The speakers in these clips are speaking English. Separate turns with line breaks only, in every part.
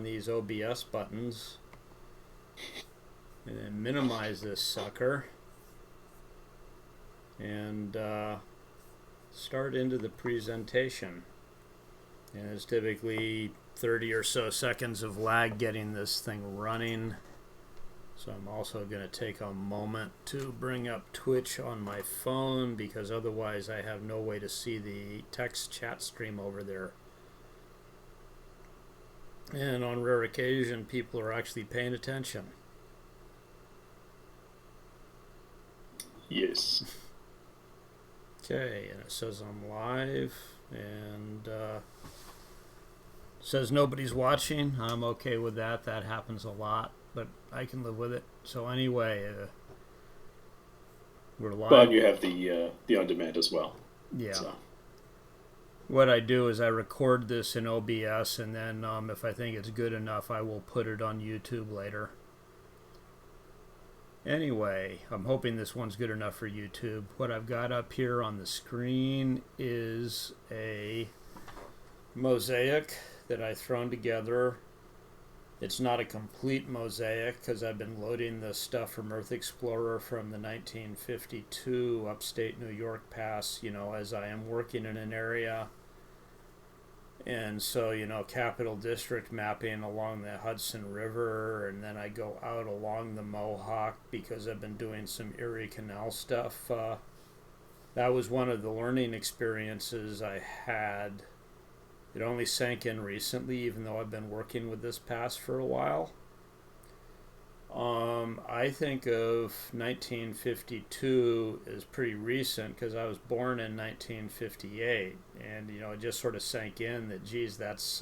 these OBS buttons and then minimize this sucker and start into the presentation. And it's typically 30 or so seconds of lag getting this thing running. So I'm also going to take a moment to bring up Twitch on my phone, because otherwise I have no way to see the text chat stream over there. And on rare occasion, people are actually paying attention.
Yes.
Okay, and it says I'm live, and says nobody's watching. I'm okay with that. That happens a lot, but I can live with it. So anyway, we're live.
But you have the on-demand as well.
Yeah.
So.
What I do is I record this in OBS, and then if I think it's good enough, I will put it on YouTube later. Anyway, I'm hoping this one's good enough for YouTube. What I've got up here on the screen is a mosaic that I've thrown together. It's not a complete mosaic because I've been loading the stuff from Earth Explorer from the 1952 upstate New York pass, as I am working in an area. And so, Capital District mapping along the Hudson River, and then I go out along the Mohawk because I've been doing some Erie Canal stuff. That was one of the learning experiences I had. It only sank in recently, even though I've been working with this pass for a while. I think of 1952 as pretty recent because I was born in 1958, and it just sort of sank in that, geez, that's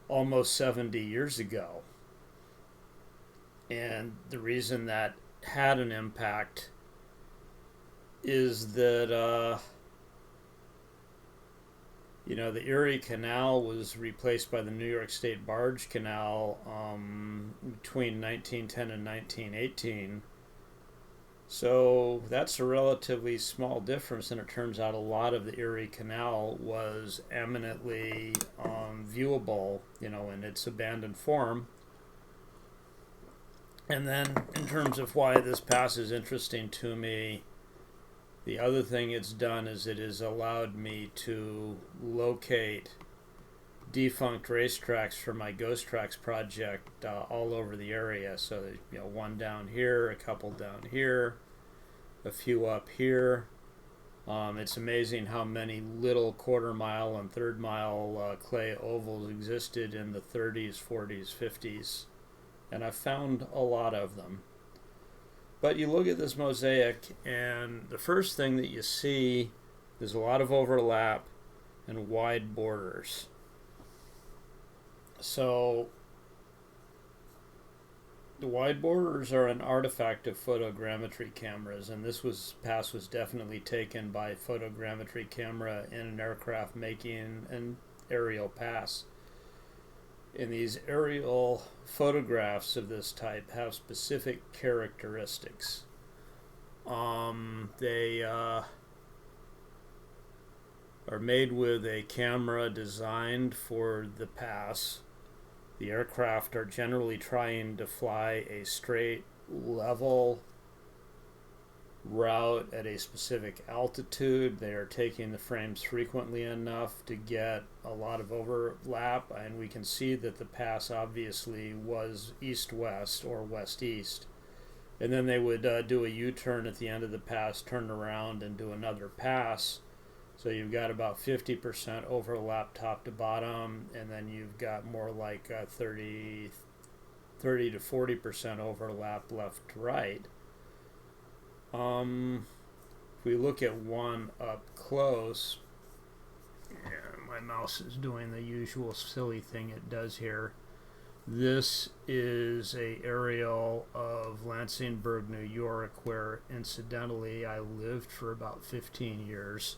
almost 70 years ago. And the reason that had an impact is that the Erie Canal was replaced by the New York State Barge Canal between 1910 and 1918. So that's a relatively small difference, and it turns out a lot of the Erie Canal was eminently viewable, in its abandoned form. And then in terms of why this pass is interesting to me, the other thing it's done is it has allowed me to locate defunct racetracks for my Ghost Tracks project all over the area. So, one down here, a couple down here, a few up here. It's amazing how many little quarter-mile and third-mile clay ovals existed in the 30s, 40s, 50s. And I've found a lot of them. But you look at this mosaic, and the first thing that you see is a lot of overlap and wide borders. So the wide borders are an artifact of photogrammetry cameras, and this pass was definitely taken by a photogrammetry camera in an aircraft making an aerial pass. And these aerial photographs of this type have specific characteristics. They are made with a camera designed for the pass. The aircraft are generally trying to fly a straight, level route at a specific altitude. They are taking the frames frequently enough to get a lot of overlap, and we can see that the pass obviously was east-west or west-east. And then they would do a U-turn at the end of the pass, turn around and do another pass. So you've got about 50% overlap top to bottom, and then you've got more like 30 to 40% overlap left to right. If we look at one up close, my mouse is doing the usual silly thing it does here. This is a aerial of Lansingburgh, New York, where incidentally I lived for about 15 years.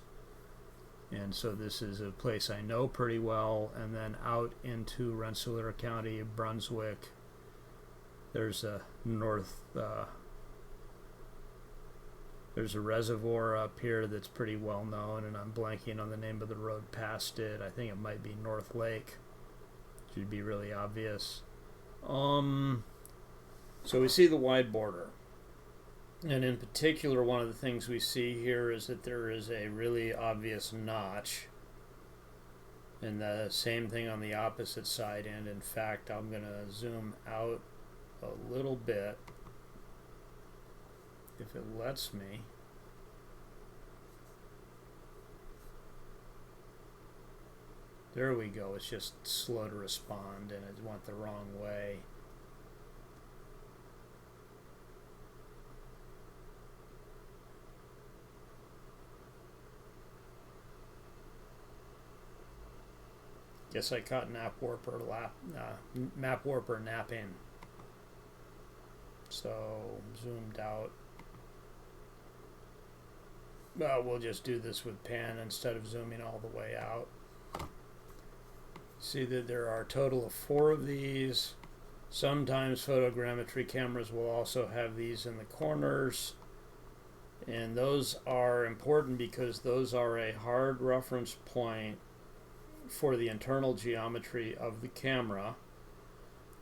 And so this is a place I know pretty well. And then out into Rensselaer County, Brunswick, there's a there's a reservoir up here that's pretty well known, and I'm blanking on the name of the road past it. I think it might be North Lake. Should be really obvious. So we see the wide border. And in particular, one of the things we see here is that there is a really obvious notch. And the same thing on the opposite side. And in fact, I'm going to zoom out a little bit, if it lets me. There we go. It's just slow to respond, and it went the wrong way. Guess I caught MapWarper napping. So zoomed out. Well, we'll just do this with pan instead of zooming all the way out. See that there are a total of 4 of these. Sometimes photogrammetry cameras will also have these in the corners. And those are important because those are a hard reference point for the internal geometry of the camera.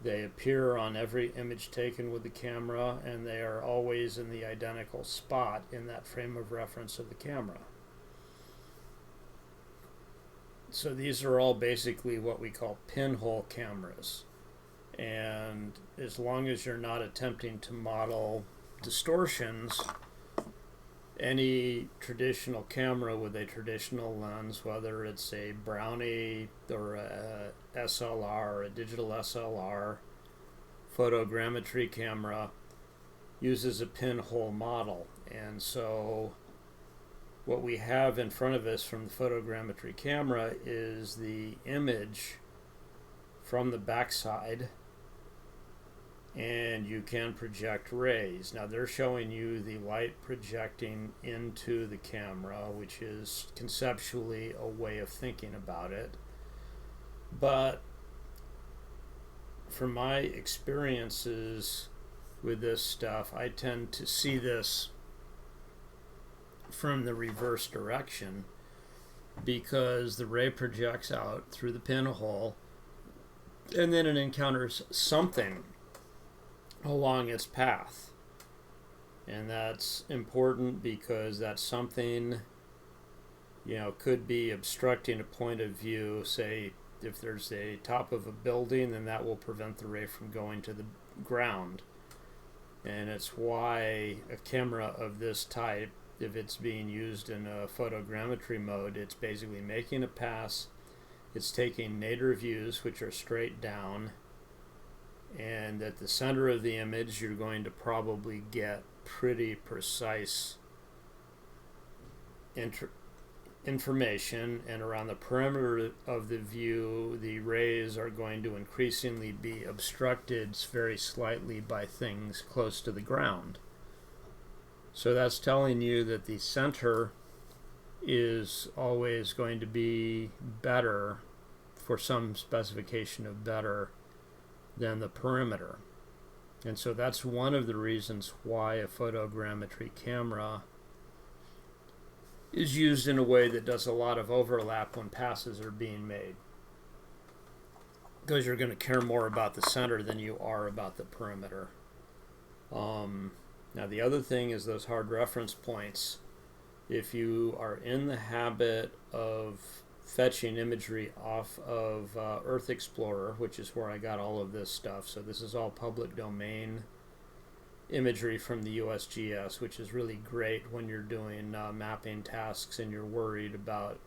They appear on every image taken with the camera, and they are always in the identical spot in that frame of reference of the camera. So these are all basically what we call pinhole cameras. And as long as you're not attempting to model distortions, any traditional camera with a traditional lens, whether it's a Brownie or a SLR or a digital SLR, photogrammetry camera, uses a pinhole model. And so what we have in front of us from the photogrammetry camera is the image from the backside, and you can project rays. Now they're showing you the light projecting into the camera, which is conceptually a way of thinking about it. But from my experiences with this stuff, I tend to see this from the reverse direction, because the ray projects out through the pinhole and then it encounters something along its path. And that's important because that something, could be obstructing a point of view. Say if there's a top of a building, then that will prevent the ray from going to the ground. And it's why a camera of this type, if it's being used in a photogrammetry mode, it's basically making a pass. It's taking nadir views, which are straight down, and at the center of the image you're going to probably get pretty precise information, and around the perimeter of the view the rays are going to increasingly be obstructed very slightly by things close to the ground. So that's telling you that the center is always going to be better, for some specification of better, than the perimeter. And so that's one of the reasons why a photogrammetry camera is used in a way that does a lot of overlap when passes are being made, because you're going to care more about the center than you are about the perimeter. Now the other thing is those hard reference points. If you are in the habit of fetching imagery off of Earth Explorer, which is where I got all of this stuff, so this is all public domain imagery from the USGS, which is really great when you're doing mapping tasks and you're worried about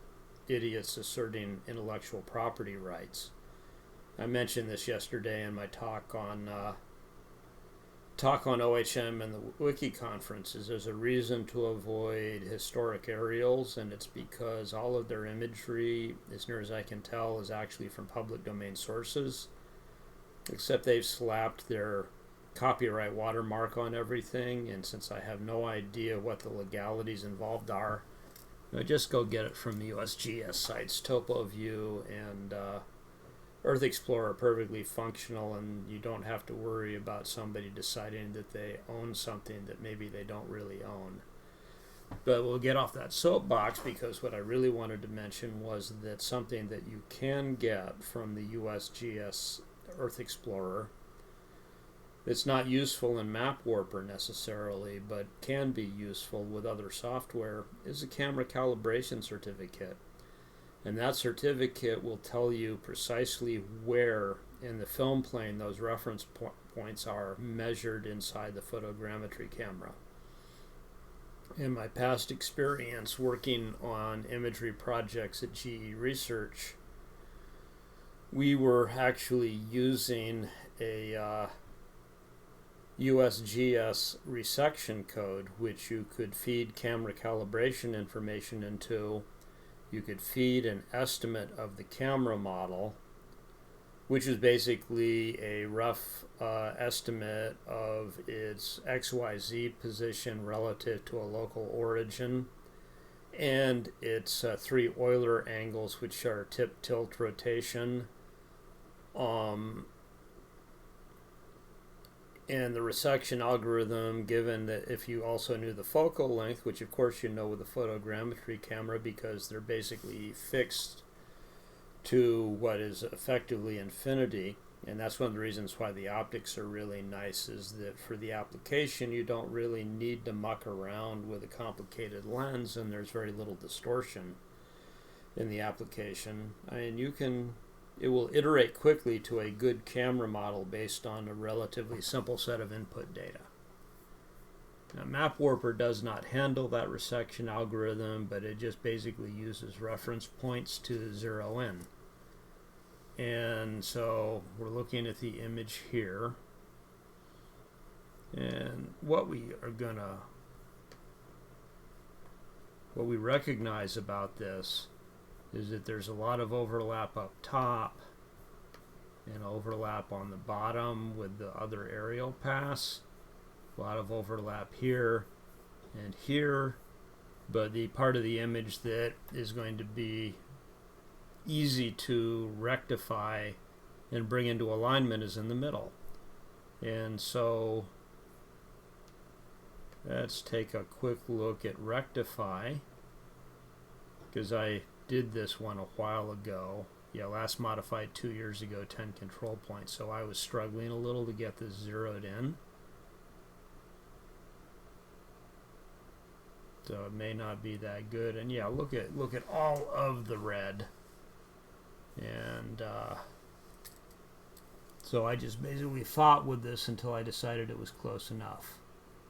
idiots asserting intellectual property rights. I mentioned this yesterday in my talk on OHM and the Wiki conferences. There's a reason to avoid historic aerials, and it's because all of their imagery, as near as I can tell, is actually from public domain sources, except they've slapped their copyright watermark on everything. And since I have no idea what the legalities involved are, just go get it from the USGS sites. TopoView and Earth Explorer are perfectly functional, and you don't have to worry about somebody deciding that they own something that maybe they don't really own. But we'll get off that soapbox, because what I really wanted to mention was that something that you can get from the USGS Earth Explorer, it's not useful in MapWarper necessarily, but can be useful with other software, is a camera calibration certificate. And that certificate will tell you precisely where in the film plane those reference points are measured inside the photogrammetry camera. In my past experience working on imagery projects at GE Research, we were actually using a USGS resection code, which you could feed camera calibration information into. You could feed an estimate of the camera model, which is basically a rough estimate of its XYZ position relative to a local origin, and its 3 Euler angles, which are tip, tilt, rotation. And the resection algorithm, given that if you also knew the focal length, which of course you know with a photogrammetry camera because they're basically fixed to what is effectively infinity, and that's one of the reasons why the optics are really nice, is that for the application you don't really need to muck around with a complicated lens, and there's very little distortion in the application. I mean, it will iterate quickly to a good camera model based on a relatively simple set of input data. Now, MapWarper does not handle that resection algorithm, but it just basically uses reference points to zero in. And so we're looking at the image here. And what we recognize about this is that there's a lot of overlap up top and overlap on the bottom with the other aerial pass. A lot of overlap here and here, but the part of the image that is going to be easy to rectify and bring into alignment is in the middle. And so let's take a quick look at rectify, because I did this one a while ago. Yeah, last modified 2 years ago, 10 control points. So I was struggling a little to get this zeroed in. So it may not be that good. And yeah, look at all of the red. And so I just basically fought with this until I decided it was close enough.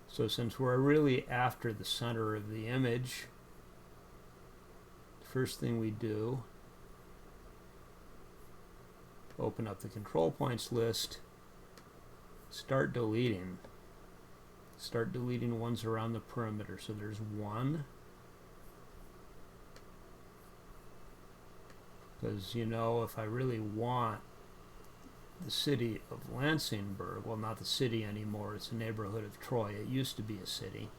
So since we're really after the center of the image, first thing we do, open up the control points list, start deleting ones around the perimeter. So there's 1, because you know, if I really want the city of Lansingburg, well, not the city anymore, it's a neighborhood of Troy, it used to be a city,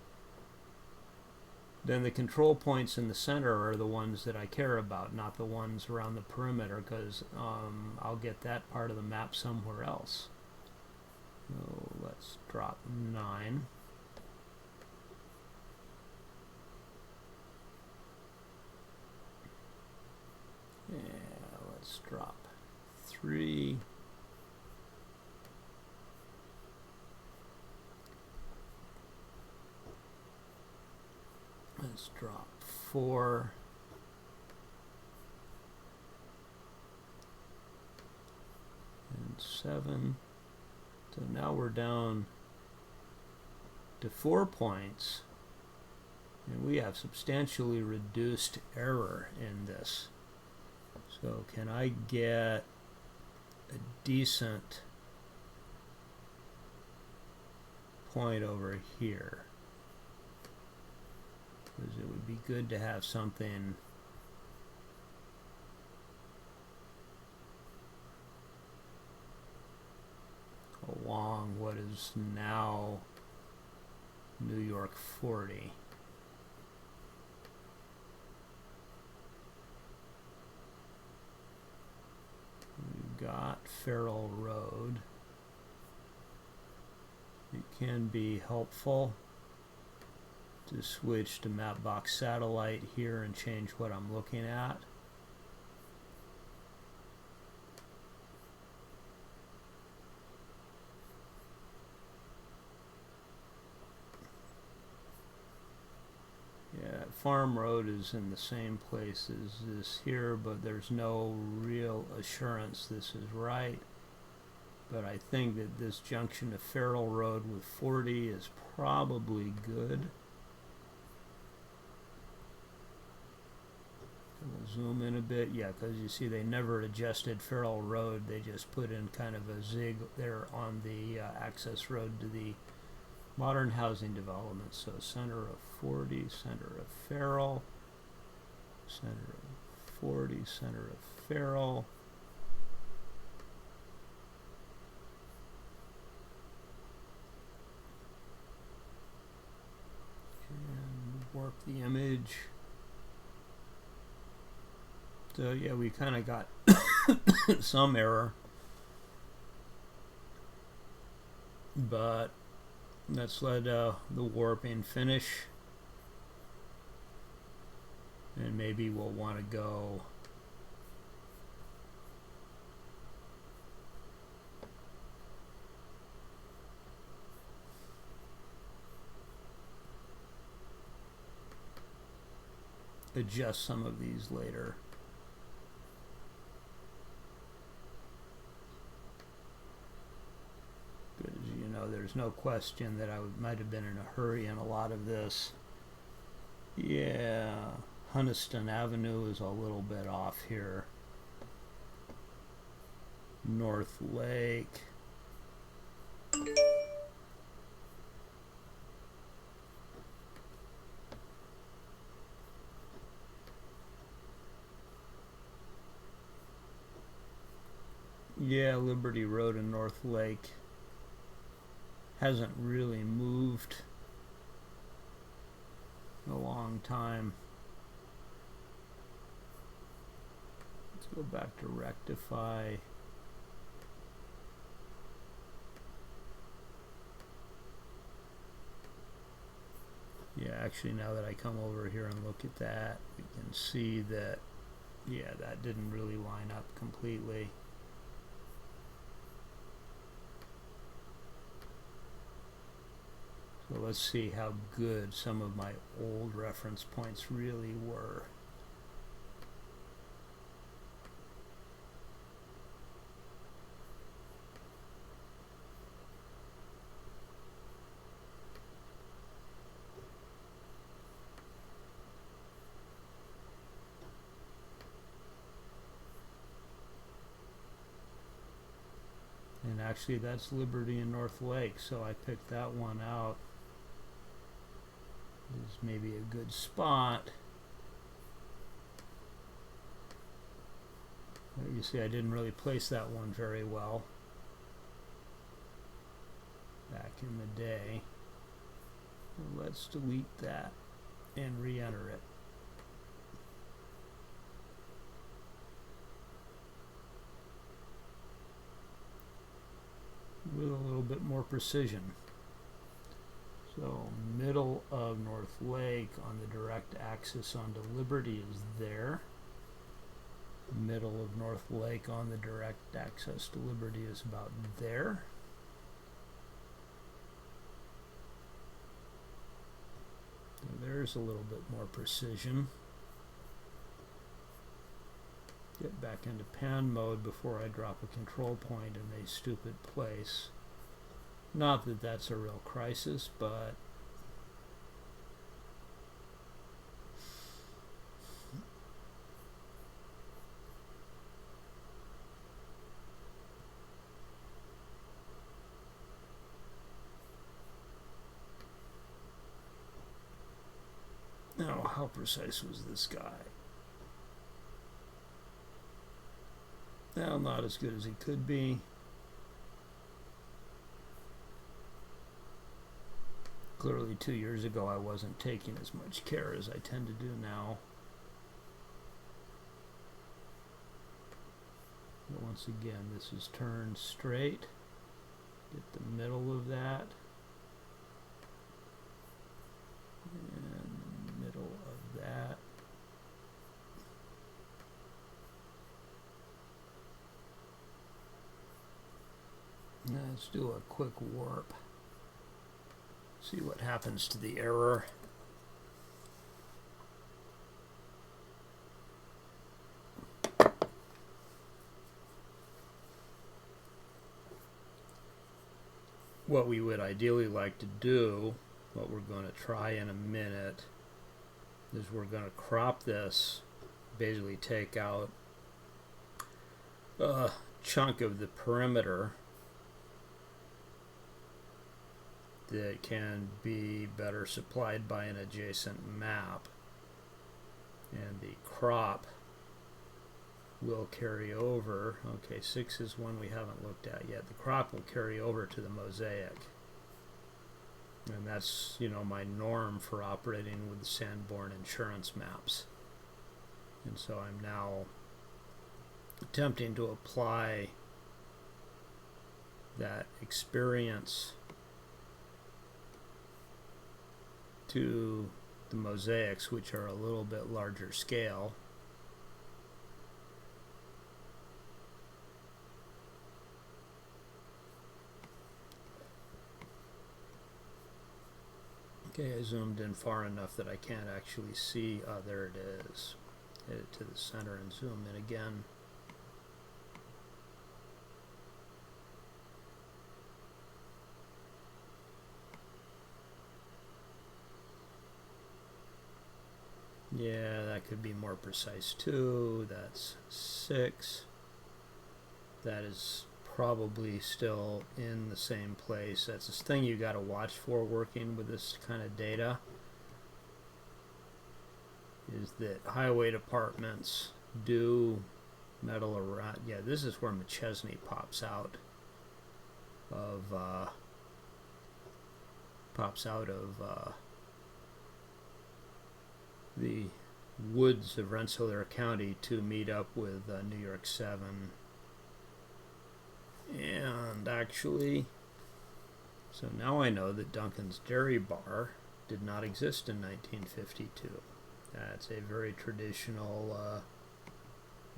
then the control points in the center are the ones that I care about, not the ones around the perimeter, because I'll get that part of the map somewhere else. So let's drop 9. Yeah, let's drop 3. Let's drop 4. And 7. So now we're down to 4 points, and we have substantially reduced error in this. So can I get a decent point over here? Because it would be good to have something along what is now New York 40. We've got Farrell Road. It can be helpful to switch to Mapbox Satellite here and change what I'm looking at. Yeah, Farm Road is in the same place as this here, but there's no real assurance this is right. But I think that this junction of Farrell Road with 40 is probably good. We'll zoom in a bit. Yeah, because you see they never adjusted Farrell Road. They just put in kind of a zig there on the access road to the modern housing development. So center of 40, center of Farrell, center of 40, center of Farrell. And warp the image. So yeah, we kind of got some error, but let's let the warping finish, and maybe we'll want to go adjust some of these later. Because, you know, there's no question that I might have been in a hurry in a lot of this. Yeah, Hunniston Avenue is a little bit off here. North Lake. Yeah, Liberty Road and North Lake hasn't really moved in a long time. Let's go back to rectify. Yeah, actually now that I come over here and look at that, we can see that, yeah, that didn't really line up completely. So let's see how good some of my old reference points really were. And actually that's Liberty and North Lake, so I picked that one out. Is maybe a good spot. But you see I didn't really place that one very well back in the day. So let's delete that and re-enter it. With a little bit more precision. So middle of North Lake on the direct axis onto Liberty is there. Middle of North Lake on the direct access to Liberty is about there. So there's a little bit more precision. Get back into pan mode before I drop a control point in a stupid place. Not that that's a real crisis, but now how precise was this guy? Well, not as good as he could be. Clearly 2 years ago I wasn't taking as much care as I tend to do now. But once again, this is turned straight. Get the middle of that. Let's do a quick warp. See what happens to the error. What we would ideally like to do, what we're going to try in a minute, is we're going to crop this, basically take out a chunk of the perimeter that can be better supplied by an adjacent map, and the crop will carry over. Okay, 6 is one we haven't looked at yet. The crop will carry over to the mosaic, and that's, you know, my norm for operating with the Sanborn insurance maps. And so I'm now attempting to apply that experience to the mosaics, which are a little bit larger scale. Okay, I zoomed in far enough that I can't actually see. There it is. Hit it to the center and zoom in again. Yeah, that could be more precise too. That's 6. That is probably still in the same place. That's this thing you got to watch for working with this kind of data, is that highway departments do meddle around. Yeah, this is where McChesney pops out of the woods of Rensselaer County to meet up with New York 7. And actually, so now I know that Duncan's Dairy Bar did not exist in 1952. That's a very traditional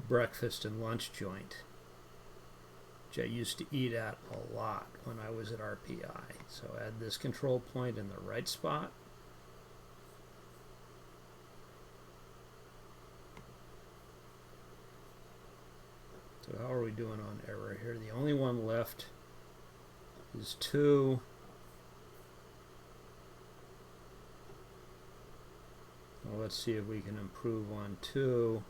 breakfast and lunch joint, which I used to eat at a lot when I was at RPI. So add this control point in the right spot. So how are we doing on error here? The only one left is 2. Well, let's see if we can improve on 2.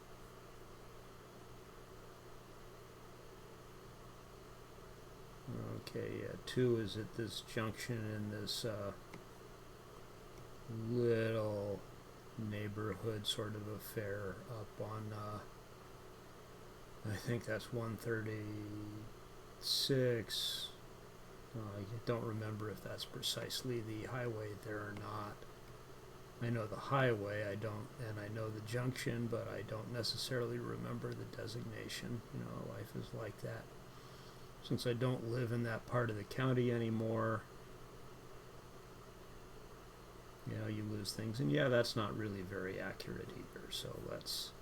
Okay, yeah, 2 is at this junction in this little neighborhood sort of affair up on I think that's 136. I don't remember if that's precisely the highway there or not. I know the highway, and I know the junction, but I don't necessarily remember the designation. You know, life is like that. Since I don't live in that part of the county anymore, you know, you lose things. And yeah, that's not really very accurate either. So let's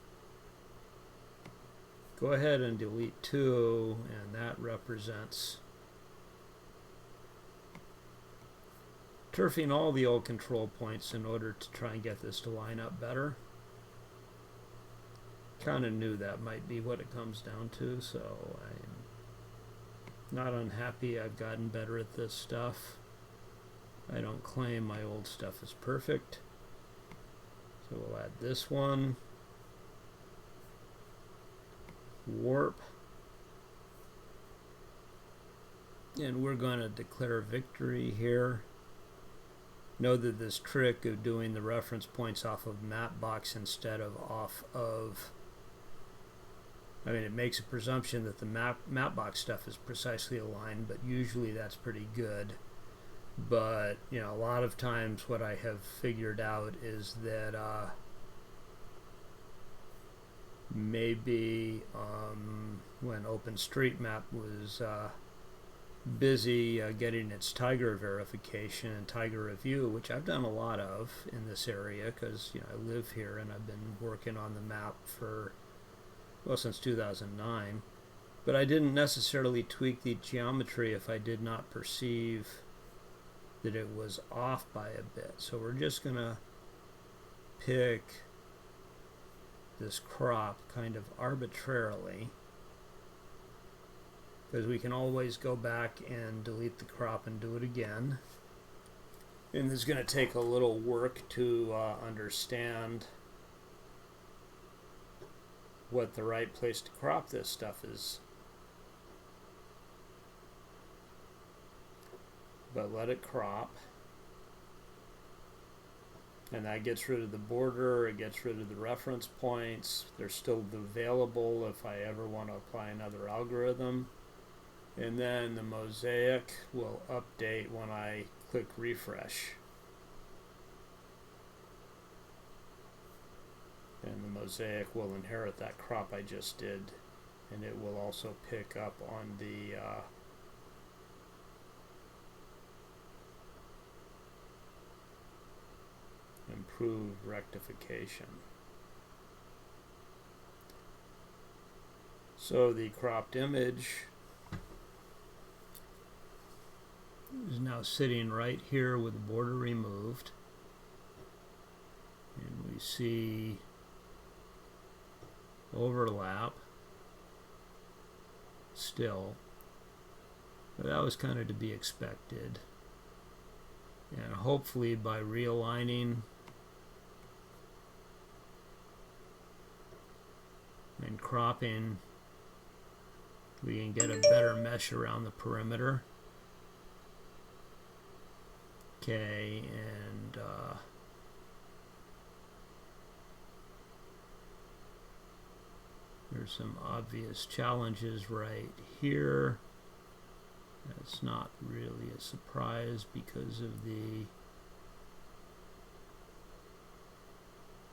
go ahead and delete 2, and that represents turfing all the old control points in order to try and get this to line up better. Kind of knew that might be what it comes down to, so I'm not unhappy. I've gotten better at this stuff. I don't claim my old stuff is perfect. So we'll add this one. Warp, and we're going to declare victory here. Know that this trick of doing the reference points off of Mapbox instead of off of, I mean, it makes a presumption that the Mapbox stuff is precisely aligned, but usually that's pretty good. But, you know, a lot of times what I have figured out is that maybe when OpenStreetMap was busy getting its Tiger verification and Tiger review, which I've done a lot of in this area because, you know, I live here and I've been working on the map for, well, since 2009. But I didn't necessarily tweak the geometry if I did not perceive that it was off by a bit. So we're just going to pick this crop kind of arbitrarily, because we can always go back and delete the crop and do it again. And it's going to take a little work to understand what the right place to crop this stuff is. But let it crop. And that gets rid of the border, it gets rid of the reference points. They're still available if I ever want to apply another algorithm. And then the mosaic will update when I click refresh. And the mosaic will inherit that crop I just did. And it will also pick up on the improved rectification. So the cropped image is now sitting right here with the border removed, and we see overlap still, but that was kind of to be expected. And hopefully by realigning and cropping, we can get a better mesh around the perimeter. Okay, and there's some obvious challenges right here. That's not really a surprise because of the...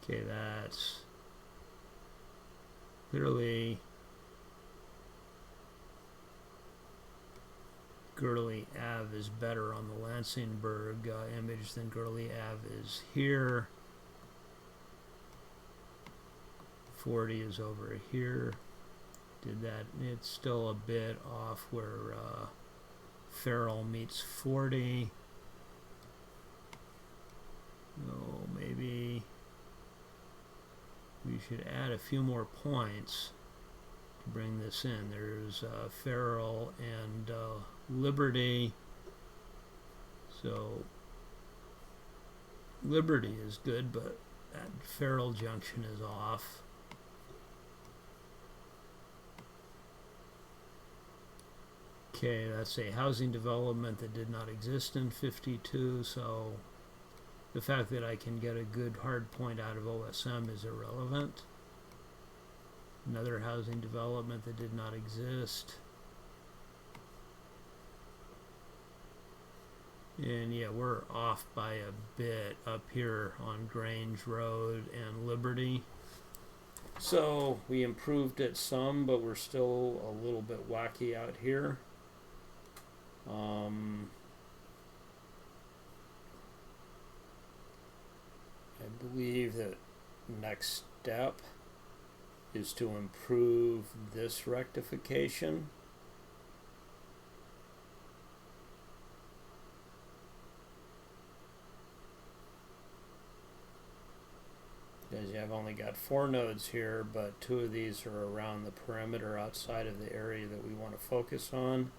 Okay, that's clearly Gurley Ave is better on the Lansingburg image than Gurley Ave is here. 40 is over here. Did that? It's still a bit off where Farrell meets 40. Oh, maybe we should add a few more points to bring this in. There's Farrell and Liberty. So Liberty is good, but that Farrell junction is off. Okay, that's a housing development that did not exist in 52, so the fact that I can get a good hard point out of OSM is irrelevant. Another housing development that did not exist. And yeah, we're off by a bit up here on Grange Road and Liberty. So we improved it some, but we're still a little bit wacky out here. I believe that next step is to improve this rectification. Because I've only got 4 nodes here, but 2 of these are around the perimeter outside of the area that we want to focus on.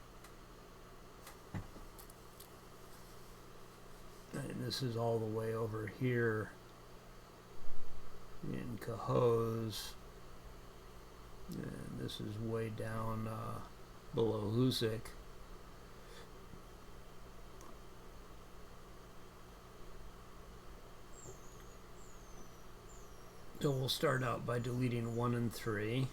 And this is all the way over here in Cohoes. And this is way down below Hoosick. So we'll start out by deleting 1 and 3.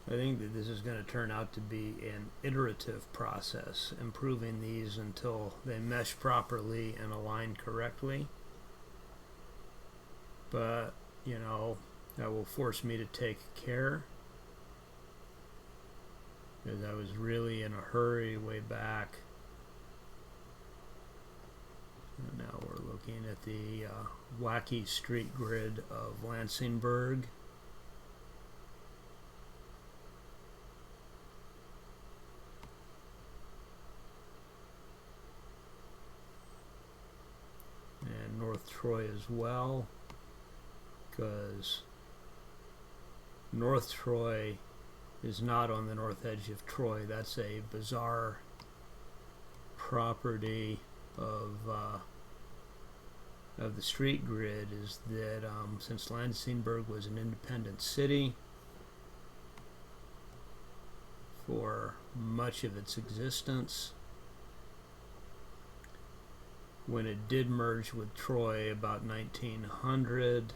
I think that this is going to turn out to be an iterative process, improving these until they mesh properly and align correctly. But, you know, that will force me to take care, because I was really in a hurry way back And now we're looking at the wacky street grid of Lansingburg. And North Troy as well, because North Troy is not on the north edge of Troy. That's a bizarre property of the street grid, is that since Lansingburg was an independent city for much of its existence, when it did merge with Troy about 1900,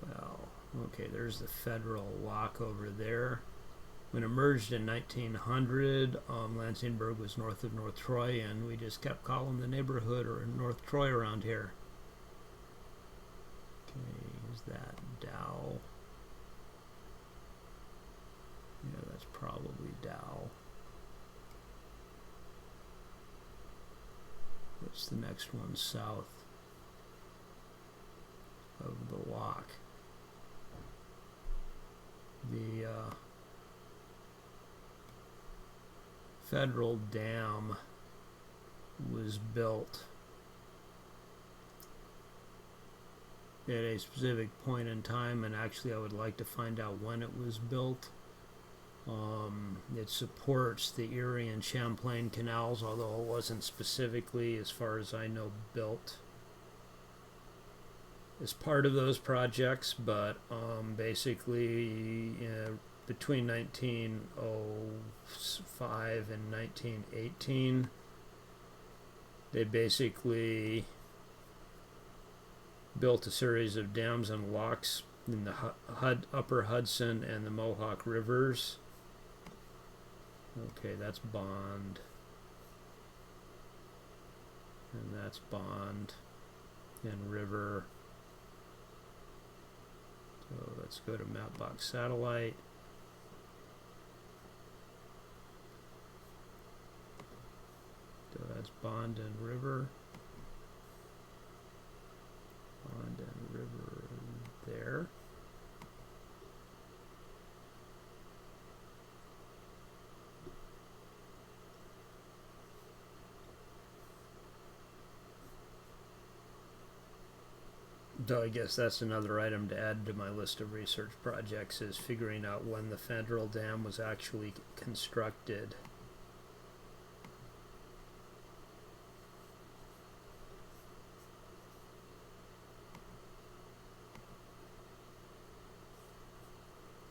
well, okay, there's the federal lock over there. When it merged in 1900, Lansingburg was north of North Troy, and we just kept calling the neighborhood or North Troy around here. Okay, is that Dow? Yeah, that's probably Dow. What's the next one south of the lock? The federal dam was built at a specific point in time, and actually I would like to find out when it was built. It supports the Erie and Champlain canals, although it wasn't specifically, as far as I know, built as part of those projects, but basically between 1905 and 1918, they basically built a series of dams and locks in the upper Hudson and the Mohawk rivers. Okay, that's Bond. And that's Bond and River. So let's go to Mapbox Satellite. So that's Bond and River. Bond and River there. So I guess that's another item to add to my list of research projects, is figuring out when the federal dam was actually constructed.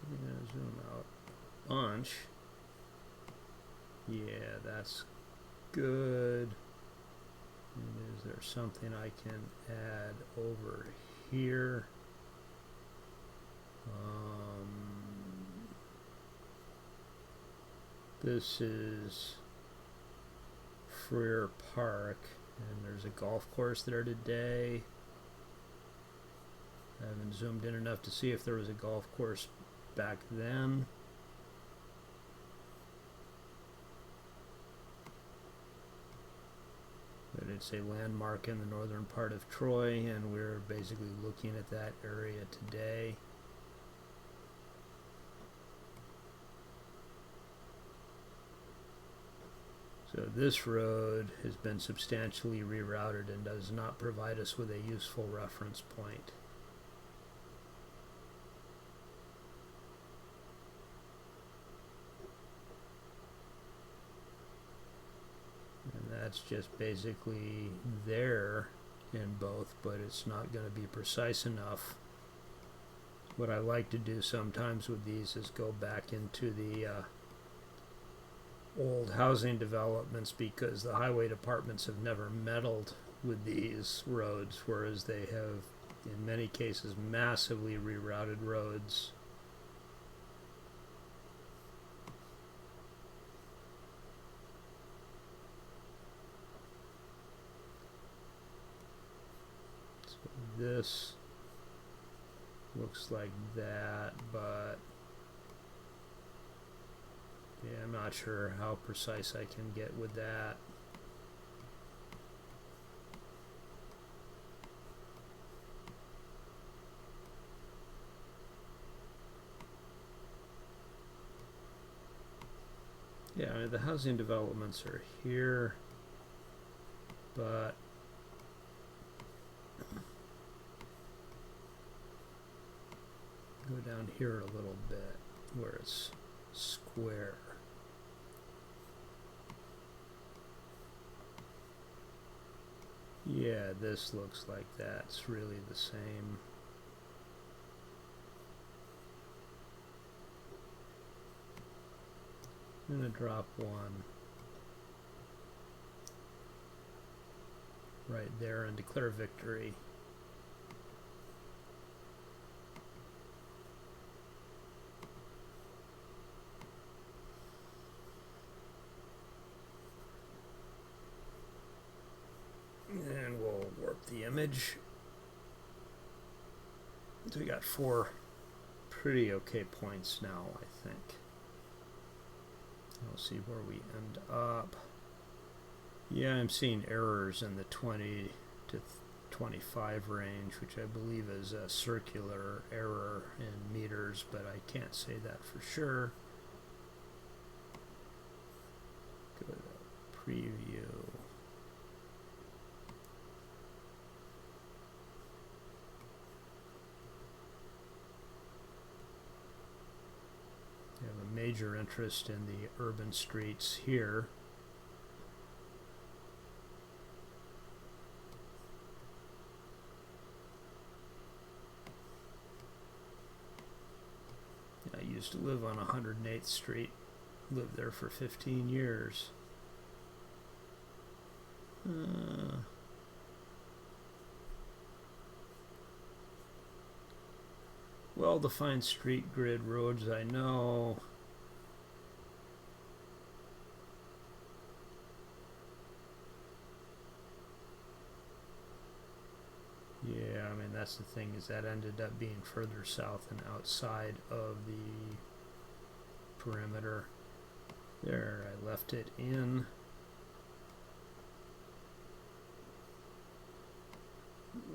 I'm going to zoom out a bunch. Yeah, that's good. And is there something I can add over here? This is Freer Park, and there's a golf course there today. I haven't zoomed in enough to see if there was a golf course back then. But it's a landmark in the northern part of Troy, and we're basically looking at that area today. So this road has been substantially rerouted and does not provide us with a useful reference point. And that's just basically there in both, but it's not going to be precise enough. What I like to do sometimes with these is go back into the old housing developments, because the highway departments have never meddled with these roads, whereas they have in many cases massively rerouted roads. So this looks like that, but yeah, I'm not sure how precise I can get with that. Yeah, the housing developments are here, but go down here a little bit where it's square. Yeah, this looks like that's really the same. I'm going to drop one right there and declare victory. And we'll warp the image. So we got 4 pretty okay points now, I think. We'll see where we end up. Yeah, I'm seeing errors in the 20 to 25 range, which I believe is a circular error in meters, but I can't say that for sure. Go to preview. I have a major interest in the urban streets here. I used to live on 108th Street, lived there for 15 years. Well-defined street grid roads, I know. Yeah, I mean, that's the thing, is that ended up being further south and outside of the perimeter. There, I left it in.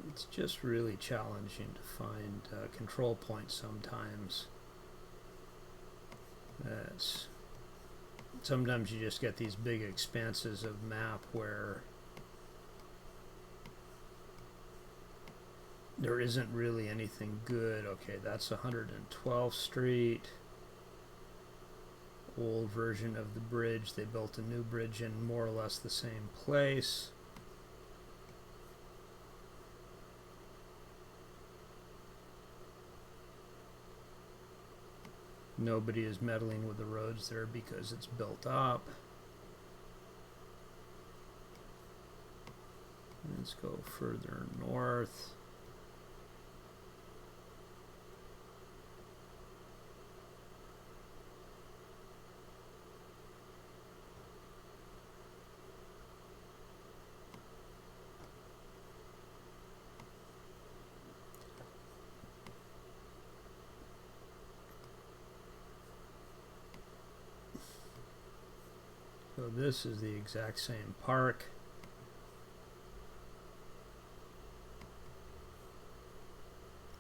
It's just really challenging to find control points sometimes. Sometimes you just get these big expanses of map where there isn't really anything good. Okay, that's 112th Street. Old version of the bridge. They built a new bridge in more or less the same place. Nobody is meddling with the roads there because it's built up. Let's go further north. So this is the exact same park.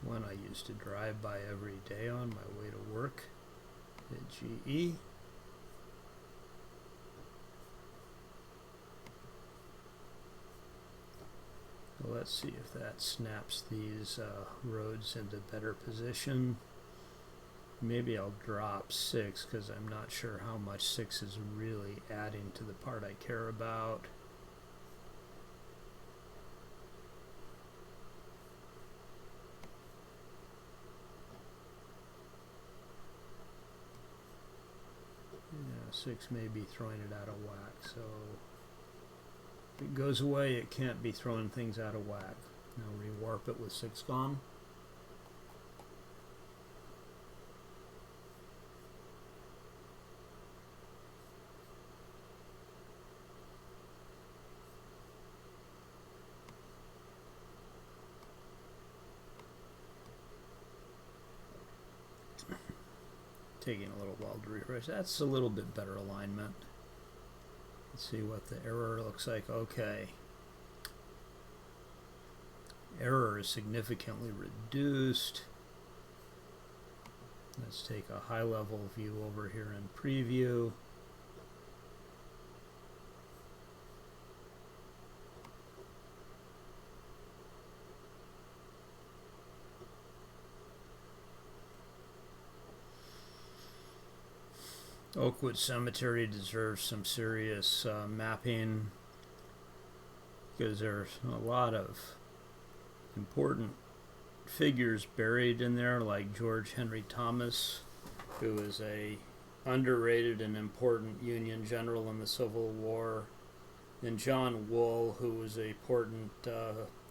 One I used to drive by every day on my way to work at GE. So let's see if that snaps these roads into better position. Maybe I'll drop 6 because I'm not sure how much 6 is really adding to the part I care about. Yeah, 6 may be throwing it out of whack, so if it goes away, it can't be throwing things out of whack. Now rewarp it with 6 gone. Taking a little while to refresh. That's a little bit better alignment. Let's see what the error looks like. Okay. Error is significantly reduced. Let's take a high level view over here in preview. Oakwood Cemetery deserves some serious mapping, because there's a lot of important figures buried in there, like George Henry Thomas, who was a underrated and important Union general in the Civil War, and John Wool, who was an important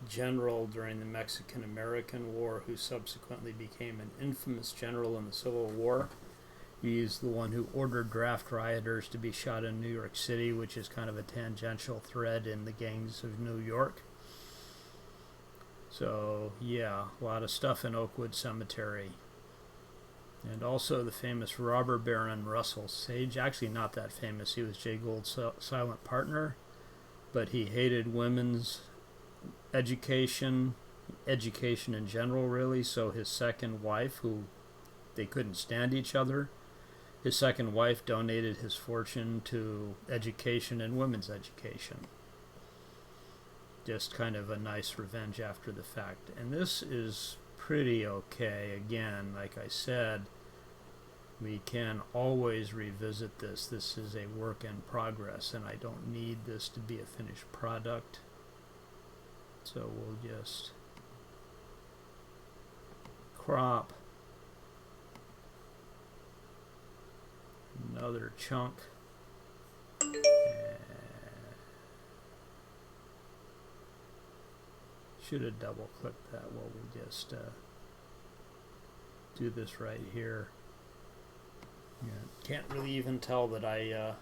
general during the Mexican-American War, who subsequently became an infamous general in the Civil War. He's the one who ordered draft rioters to be shot in New York City, which is kind of a tangential thread in the gangs of New York. So, yeah, a lot of stuff in Oakwood Cemetery. And also the famous robber baron Russell Sage. Actually, not that famous. He was Jay Gould's silent partner. But he hated women's education in general, really. So his second wife, who they couldn't stand each other, his second wife donated his fortune to education and women's education. Just kind of a nice revenge after the fact. And this is pretty okay. Again, like I said, we can always revisit this. This is a work in progress, and I don't need this to be a finished product. So we'll just crop another chunk. Should have double clicked that. Well, we'll just do this right here. Yeah. Can't really even tell that I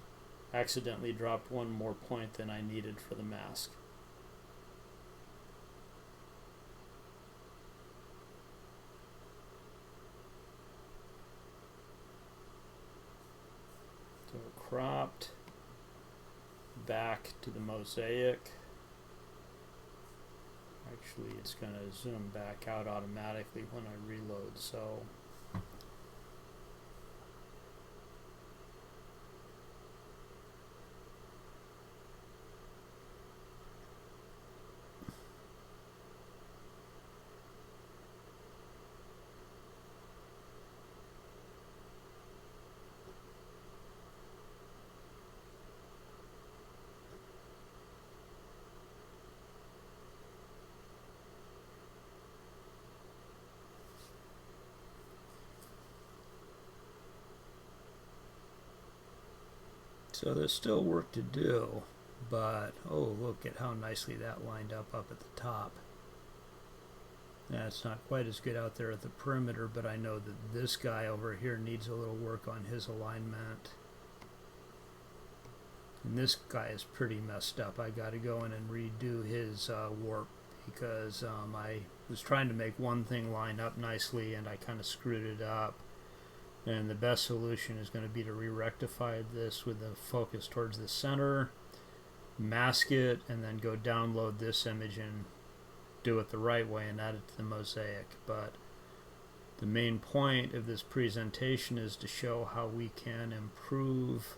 accidentally dropped one more point than I needed for the mask. So cropped back to the mosaic. Actually, it's going to zoom back out automatically when I reload, so there's still work to do, but oh, look at how nicely that lined up at the top. It's not quite as good out there at the perimeter, but I know that this guy over here needs a little work on his alignment. And this guy is pretty messed up. I got to go in and redo his warp, because I was trying to make one thing line up nicely and I kind of screwed it up. And the best solution is going to be to re-rectify this with the focus towards the center, mask it, and then go download this image and do it the right way and add it to the mosaic. But the main point of this presentation is to show how we can improve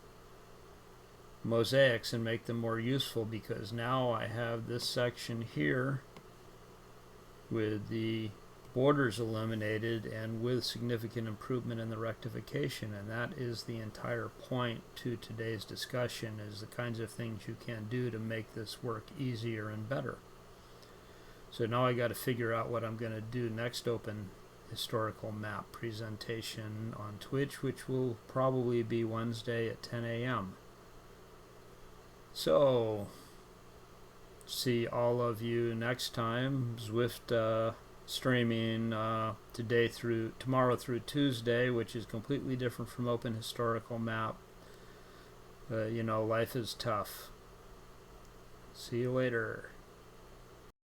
mosaics and make them more useful, because now I have this section here with the borders eliminated and with significant improvement in the rectification, and that is the entire point to today's discussion, is the kinds of things you can do to make this work easier and better. So now I got to figure out what I'm going to do next Open Historical Map presentation on Twitch, which will probably be Wednesday at 10 a.m. So see all of you next time. Zwift streaming tomorrow through Tuesday, which is completely different from Open Historical Map. You know, life is tough. See you later.